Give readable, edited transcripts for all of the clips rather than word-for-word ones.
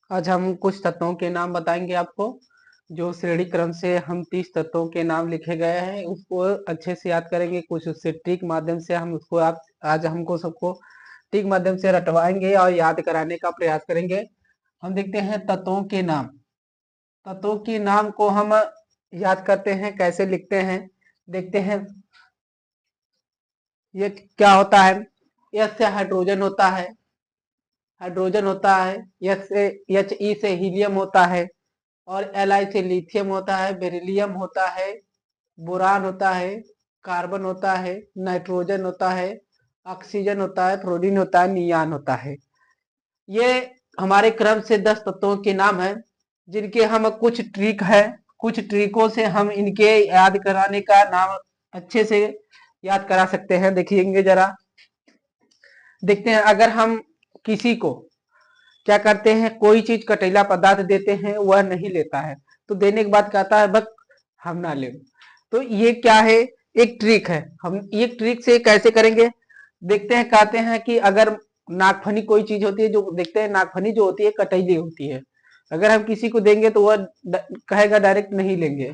आज हम कुछ तत्वों के नाम बताएंगे आपको। जो श्रेणी क्रम से हम 30 तत्वों के नाम लिखे गए हैं उसको अच्छे से याद करेंगे। कुछ उससे ट्रिक माध्यम से हम उसको आप आज हमको सबको ट्रिक माध्यम से रटवाएंगे और याद कराने का प्रयास करेंगे। हम देखते हैं तत्वों के नाम। तत्वों के नाम को हम याद करते हैं, कैसे लिखते हैं देखते हैं। ये क्या होता है? एच से हाइड्रोजन होता है, हाइड्रोजन होता है। एच ई से हीलियम होता है, और एल से लिथियम होता है, बेरिलियम होता है, बोरान होता है, कार्बन होता है, नाइट्रोजन होता है, ऑक्सीजन होता है, फ्लोरीन होता है, नियान होता है। ये हमारे क्रम से 10 तत्वों के नाम हैं, जिनके हम कुछ ट्रिक है, कुछ ट्रिकों से हम इनके याद कराने का नाम अच्छे से याद करा सकते हैं। देखिएंगे जरा, देखते हैं। अगर हम किसी को क्या करते हैं, कोई चीज कटीला पदार्थ देते हैं, वह नहीं लेता है, तो देने के बाद कहता है बस हम ना ले। तो ये क्या है? एक ट्रिक है। हम ये ट्रिक से कैसे करेंगे देखते हैं। कहते हैं कि अगर नागफनी कोई चीज होती है, जो देखते हैं नागफनी जो होती है कटीली होती है, अगर हम किसी को देंगे तो वह कहेगा डायरेक्ट नहीं लेंगे।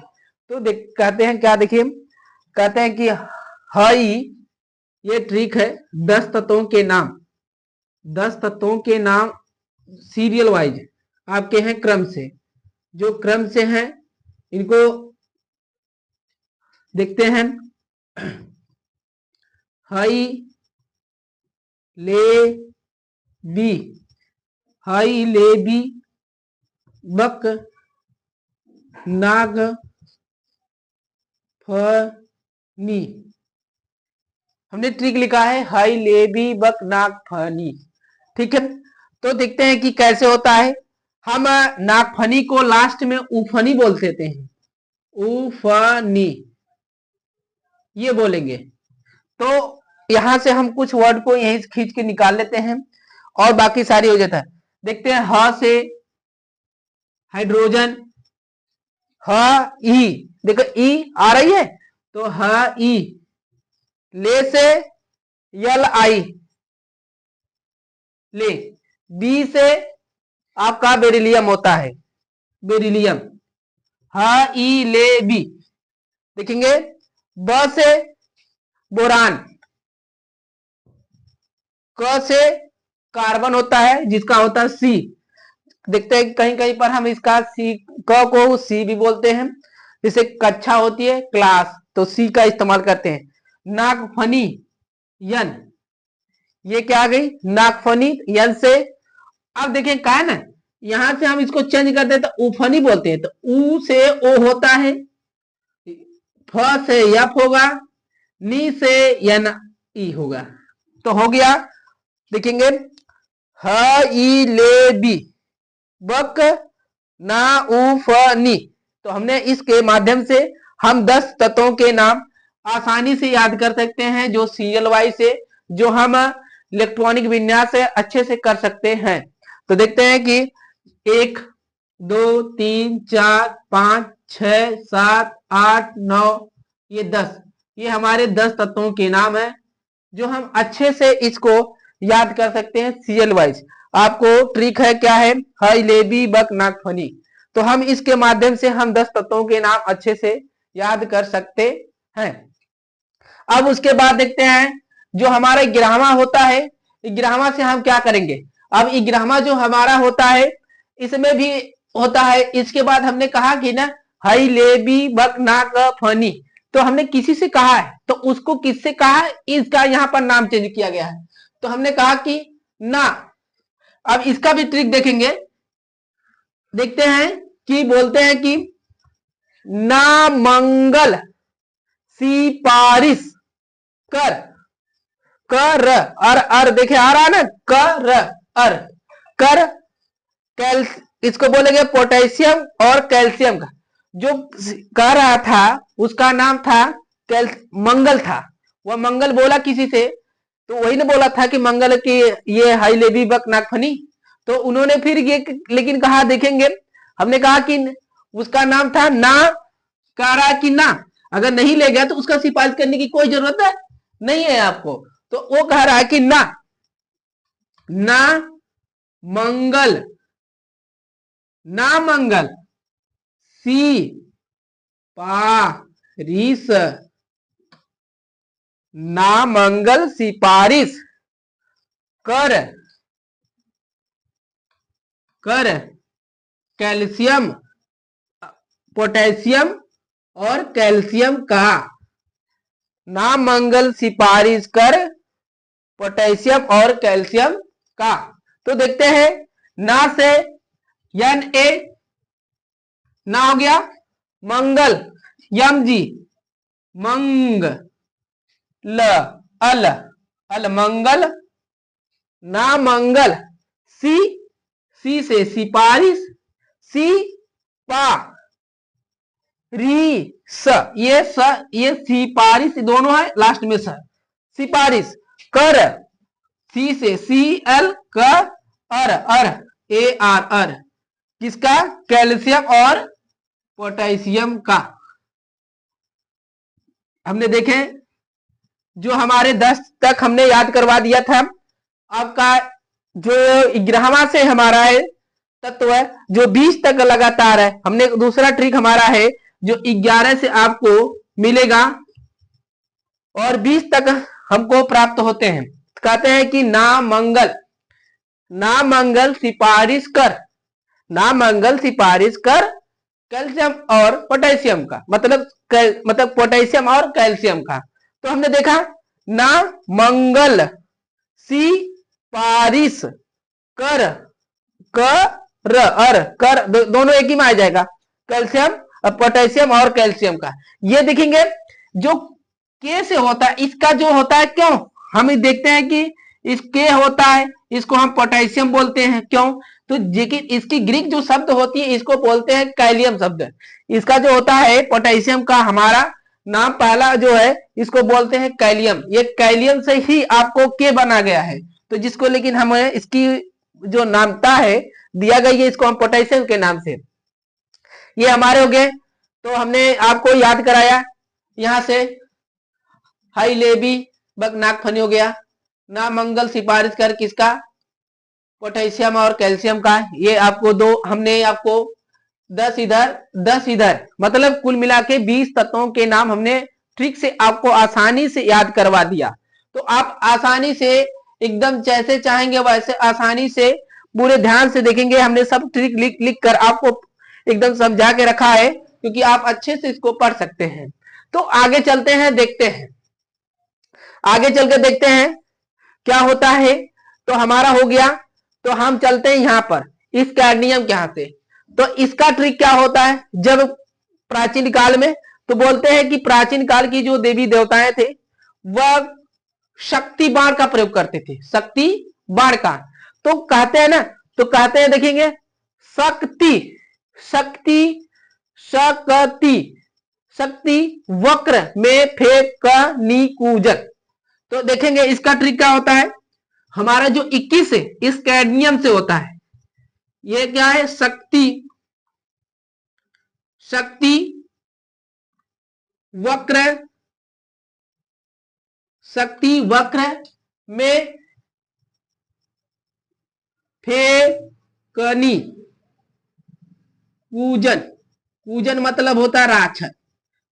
तो कहते हैं क्या, देखिए कहते हैं कि हाई, ये ट्रिक है। 10 तत्वों के नाम, 10 तत्वों के नाम सीरियल वाइज आपके हैं, क्रम से। जो क्रम से हैं इनको देखते हैं। हाई ले बी, हाई ले बी बक नाग फनी। हमने ट्रिक लिखा है हाई ले बी बक नाग फनी, ठीक है। तो देखते हैं कि कैसे होता है। हम नागफनी को लास्ट में उफनी बोल देते हैं, उफनी ये बोलेंगे। तो यहां से हम कुछ वर्ड को यहीं से खींच के निकाल लेते हैं और बाकी सारी हो जाता है। देखते हैं, ह से हाइड्रोजन, ह ई, देखो ई आ रही है तो ह ई। ले से यल आई, ले। बी से आपका बेरिलियम होता है, बेरिलियम, ह ई ले बी देखेंगे। ब से बोरान, क से कार्बन होता है जिसका होता है सी। देखते हैं कहीं कहीं पर हम इसका सी, क को सी भी बोलते हैं। जैसे कक्षा होती है क्लास, तो सी का इस्तेमाल करते हैं। नागफनी यन, ये क्या आ गई नागफनी यन से। अब देखिए क्या है ना, यहां से हम इसको चेंज कर देते तो उफनी बोलते हैं, तो ऊ से ओ होता है, फ से यफ होगा, नी से यन ई होगा। तो हो गया, देखेंगे ह ई ले बी बक ना उ फ नी। तो हमने इसके माध्यम से हम 10 तत्वों के नाम आसानी से याद कर सकते हैं, जो सीरियल वाइज से, जो हम इलेक्ट्रॉनिक विन्यास से अच्छे से कर सकते हैं। तो देखते हैं कि 1 2 3 4 5 6 7 8 9 ये 10, ये हमारे 10 तत्वों के नाम है, जो हम अच्छे से इसको याद कर सकते हैं सीरियल वाइज। आपको ट्रिक है क्या है, हाई लेबी बक नागफनी। तो हम इसके माध्यम से हम 10 तत्वों के नाम अच्छे से याद कर सकते हैं। अब उसके बाद देखते हैं जो हमारा 11वां होता है, 11वां से हम क्या करेंगे। अब 11वां जो हमारा होता है इसमें भी होता है। इसके बाद हमने कहा कि ना हाई लेबी बक नाग फनी, तो हमने किसी से कहा है तो उसको किससे कहा है, इसका यहां पर नाम चेंज किया गया है। तो हमने कहा कि ना, अब इसका भी ट्रिक देखेंगे। देखते हैं कि बोलते हैं कि ना मंगल सिफारिश कर, कर अर देखे आ रहा है ना, कर अर कर कैल, इसको बोलेंगे पोटेशियम और कैल्शियम का। जो कह रहा था उसका नाम था कैल, मंगल था। वह मंगल बोला किसी से, तो वही ने बोला था कि मंगल की ये हाई लेबी बक नागफनी। तो उन्होंने फिर ये लेकिन कहा, देखेंगे हमने कहा कि उसका नाम था ना, कह रहा कि ना, अगर नहीं ले गया तो उसका सिफारिश करने की कोई जरूरत है नहीं है आपको। तो वो कह रहा है कि ना, ना मंगल नामंगल सिपारिश, नामंगल सिफारिश कर कैल्शियम पोटेशियम और कैल्शियम का। नामंगल सिफारिश कर पोटेशियम और कैल्शियम का। तो देखते हैं ना से Na ना हो गया, मंगल Mg मंग अल अल मंगल, ना मंगल सी से सिपारिश, सी पा री स, ये सिपारिश दोनों है, लास्ट में स, सिपारिश कर सी से सी एल क अर ए आर अर, किसका? कैल्शियम और पोटेशियम का। हमने देखे जो हमारे 10 तक हमने याद करवा दिया था। आपका जो 11वां से हमारा है तत्व है, जो 20 तक लगातार है, हमने दूसरा ट्रिक हमारा है जो 11 से आपको मिलेगा और 20 तक हमको प्राप्त होते हैं। कहते हैं कि नामंगल सिफारिश कर, नामंगल सिफारिश कर कैल्शियम और पोटेशियम का, मतलब पोटेशियम और कैल्शियम का। तो हमने देखा नामंगल सिफारिश कर कर दोनों एक ही में आ जाएगा, कैल्शियम पोटेशियम और कैल्शियम का। ये देखेंगे जो के से होता है, इसका जो होता है, क्यों हम देखते हैं कि इस के होता है, इसको हम पोटेशियम बोलते हैं, क्यों? तो लेकिन इसकी ग्रीक जो शब्द होती है इसको बोलते हैं कैलियम शब्द। इसका जो होता है पोटेशियम का हमारा नाम पहला जो है इसको बोलते हैं कैलियम। ये कैलियम से ही आपको के बना गया है, तो जिसको लेकिन हमें इसकी जो नामता है दिया गई है, इसको हम पोटेशियम के नाम से। ये हमारे हो गए। तो हमने आपको याद कराया यहां से हाई लेबी नागफनी हो गया, नामंगल सिफारिश कर किसका? पोटेशियम और कैल्शियम का। ये आपको दो हमने आपको 10 इधर मतलब कुल मिला के 20 तत्वों के नाम हमने ट्रिक से आपको आसानी से याद करवा दिया। तो आप आसानी से एकदम जैसे चाहेंगे वैसे आसानी से पूरे ध्यान से देखेंगे। हमने सब ट्रिक लिख कर आपको एकदम समझा के रखा है, क्योंकि आप अच्छे से इसको पढ़ सकते हैं। तो आगे चलते हैं, देखते हैं, आगे चल के देखते हैं क्या होता है। तो हमारा हो गया, तो हम चलते हैं यहां पर इस कैडमियम के यहां से। तो इसका ट्रिक क्या होता है? जब प्राचीन काल में, तो बोलते हैं कि प्राचीन काल की जो देवी देवताएं थे वह शक्ति बाण का प्रयोग करते थे, शक्ति बाण का। तो कहते हैं ना, तो कहते हैं देखेंगे शक्ति शक्ति शक्ति शक्ति वक्र में फेकनी कूजक। तो देखेंगे इसका ट्रिक क्या होता है। हमारा जो 21 है इस कैडमियम से होता है। ये क्या है? शक्ति वक्र में फेकनी कूजन मतलब होता है राक्षस,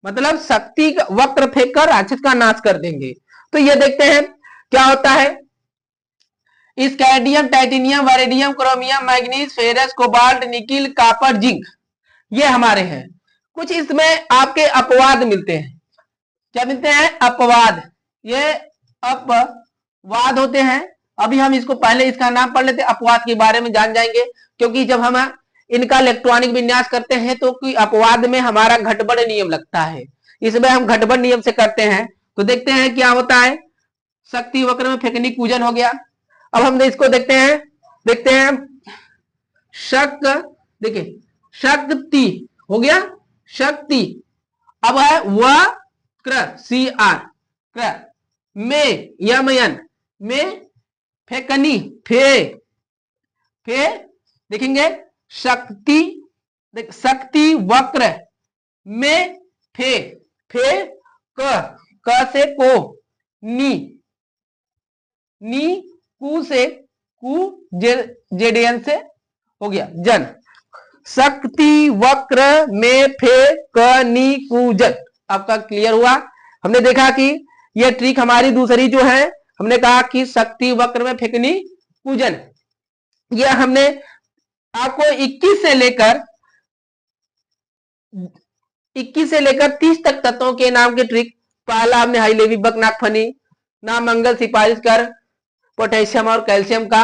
मतलब शक्ति वक्र फेंक कर राक्षस का नाश कर देंगे। तो ये देखते हैं क्या होता है। इस cadmium, titanium, vanadium, chromium, manganese, ferrous, cobalt, nickel, copper, zinc, ये हमारे हैं। कुछ इसमें आपके अपवाद मिलते हैं। क्या मिलते हैं? अपवाद। ये अपवाद होते हैं। अभी हम इसको पहले इसका नाम पढ़ लेते हैं, अपवाद के बारे में जान जाएंगे, क्योंकि जब हम इनका इलेक्ट्रॉनिक विन्यास करते हैं तो अपवाद में हमारा घटबड़ नियम लगता है, इसमें हम घटबड़ नियम से करते हैं। तो देखते हैं क्या होता है। शक्ति वक्र में फेकनी कूजन हो गया। अब हम इसको देखते हैं देखिए शक्ति हो गया, शक्ति। अब है वक्र CR में यमयन में फेकनी देखेंगे शक्ति वक्र में क से को नी कु से जेडियन से हो गया जन। शक्ति वक्र में फेकनीकूजन। आपका क्लियर हुआ। हमने देखा कि यह ट्रिक हमारी दूसरी जो है, हमने कहा कि शक्ति वक्र में फेकनीकूजन, यह हमने आपको 21 से लेकर 30 तक तत्वों के नाम के ट्रिक, पहला हमने हाईलेवी बकनाकफनी, नामंगल सिफारिश कर, पोटेशियम और कैल्शियम का,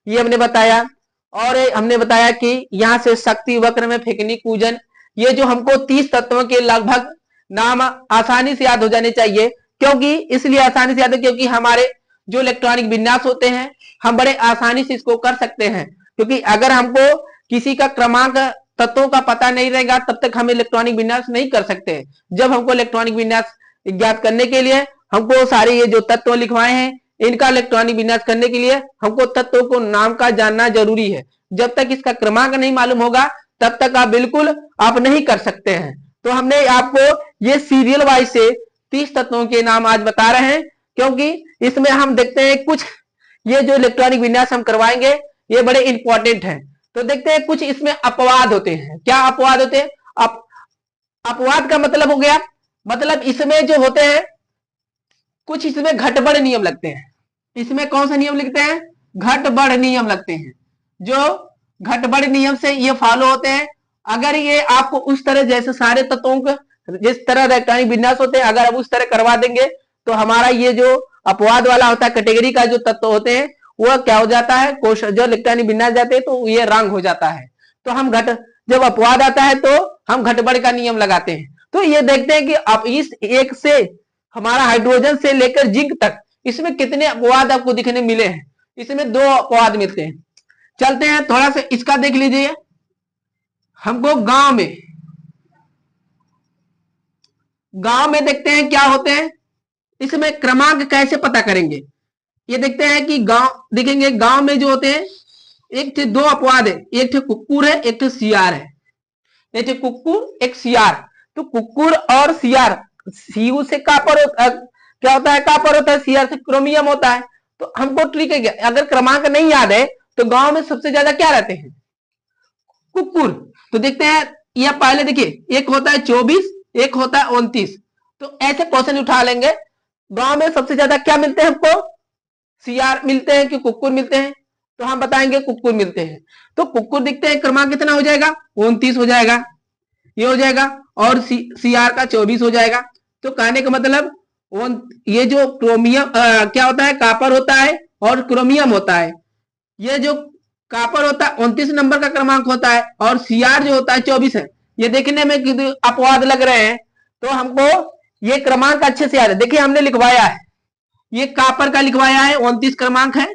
ये हमने बताया। और हमने बताया कि यहां से शक्ति वक्र में फेकनीकूजन, ये जो हमको 30 तत्वों के लगभग नाम आसानी से याद हो जाने चाहिए। क्योंकि इसलिए आसानी से याद है क्योंकि हमारे जो इलेक्ट्रॉनिक विन्यास होते हैं हम बड़े आसानी से इसको कर सकते हैं। क्योंकि अगर हमको किसी का क्रमांक तत्वों का पता नहीं रहेगा तब तक हम इलेक्ट्रॉनिक विन्यास नहीं कर सकते। जब हमको इलेक्ट्रॉनिक विन्यास ज्ञात करने के लिए हमको सारे ये जो तत्व लिखवाए हैं इनका इलेक्ट्रॉनिक विन्यास करने के लिए हमको तत्वों को नाम का जानना जरूरी है। जब तक इसका क्रमांक नहीं मालूम होगा तब तक आप बिल्कुल आप नहीं कर सकते हैं। तो हमने आपको ये सीरियल वाइज से 30 तत्वों के नाम आज बता रहे हैं, क्योंकि इसमें हम देखते हैं कुछ ये जो इलेक्ट्रॉनिक विन्यास हम करवाएंगे ये बड़े इंपॉर्टेंट हैं। तो देखते हैं कुछ इसमें अपवाद होते हैं। क्या अपवाद होते हैं? अपवाद का मतलब हो गया, मतलब इसमें जो होते हैं कुछ इसमें घटबढ़ नियम लगते हैं। इसमें कौन सा नियम लिखते हैं? घटबढ़ नियम लगते हैं। जो घटबढ़ नियम से ये फॉलो होते हैं। अगर ये आपको उस तरह जैसे सारे तत्वों को जिस तरह इलेक्ट्रॉनिक विन्यास होते हैं अगर आप उस तरह करवा देंगे तो हमारा ये जो अपवाद वाला होता है कैटेगरी का जो तत्व होते हैं वो क्या हो जाता है, जो इलेक्ट्रॉनिक विन्यास जाते हैं तो ये रंग हो जाता है। तो हम जब अपवाद आता है तो हम घटबढ़ का नियम लगाते हैं। तो ये देखते हैं कि अब इस एक से हमारा हाइड्रोजन से लेकर जिंक तक इसमें कितने अपवाद आपको दिखने मिले हैं। इसमें 2 अपवाद मिलते हैं। चलते हैं थोड़ा सा इसका देख लीजिए। हमको गांव में देखते हैं क्या होते हैं, इसमें क्रमांक कैसे पता करेंगे। ये देखते हैं कि गांव देखेंगे, गांव में जो होते हैं एक थे 2 अपवाद है, एक थे कुक्कुर है एक थे सियार है। एक थे कुक्कुर एक सियार। तो कुक्कुर और सियार, सीयू से कापर क्या होता है, कापर होता है, सियार से क्रोमियम होता है। तो हमको ट्रिक है अगर क्रमांक नहीं याद है तो गांव में सबसे ज्यादा क्या रहते हैं, कुक्कुर। तो देखते हैं यह पहले देखिए एक होता है 24 एक होता है 29। तो ऐसे क्वेश्चन उठा लेंगे। गांव में सबसे ज्यादा क्या मिलते हैं हमको, सियार मिलते हैं कि कुक्कुर मिलते हैं। तो हम बताएंगे कुक्कुर मिलते हैं। तो कुक्कुर दिखते हैं, क्रमांक कितना हो जाएगा, 29 हो जाएगा, ये हो जाएगा। और सियार का 24 हो जाएगा। तो कहने का मतलब ये जो क्रोमियम क्या होता है, कापर होता है और क्रोमियम होता है। ये जो कापर होता है 29 नंबर का क्रमांक होता है और सियार जो होता है 24 है। ये देखने में अपवाद लग रहे हैं तो हमको ये क्रमांक अच्छे से याद है। देखिए हमने लिखवाया है, ये कापर का लिखवाया है 29 क्रमांक है,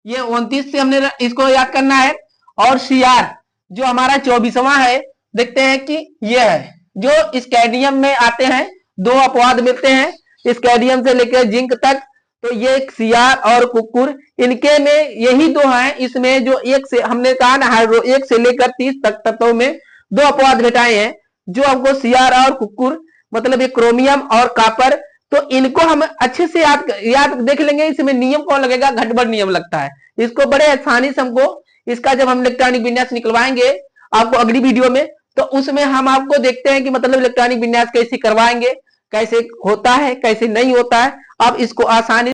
ये 29 से हमने इसको याद करना है। और सियार जो हमारा 24वां है, देखते हैं कि ये है जो स्कैंडियम में आते हैं। 2 अपवाद मिलते हैं स्कैंडियम से लेकर जिंक तक। तो ये सियार और कुक्कुर, इनके में यही 2 हैं। इसमें जो एक से हमने कहा ना हाइड्रो 1 से लेकर 30 तक तत्वों में 2 अपवाद घटाए हैं जो हमको सियार और कुक्कुर मतलब ये क्रोमियम और कापर। तो इनको हम अच्छे से याद देख लेंगे। इसमें नियम कौन लगेगा, घटबढ़ नियम लगता है। इसको बड़े आसानी से हमको इसका जब हम इलेक्ट्रॉनिक विन्यास निकलवाएंगे आपको अगली वीडियो में, तो उसमें हम आपको देखते हैं कि मतलब इलेक्ट्रॉनिक विन्यास कैसे करवाएंगे, कैसे होता है कैसे नहीं होता है। आप इसको आसानी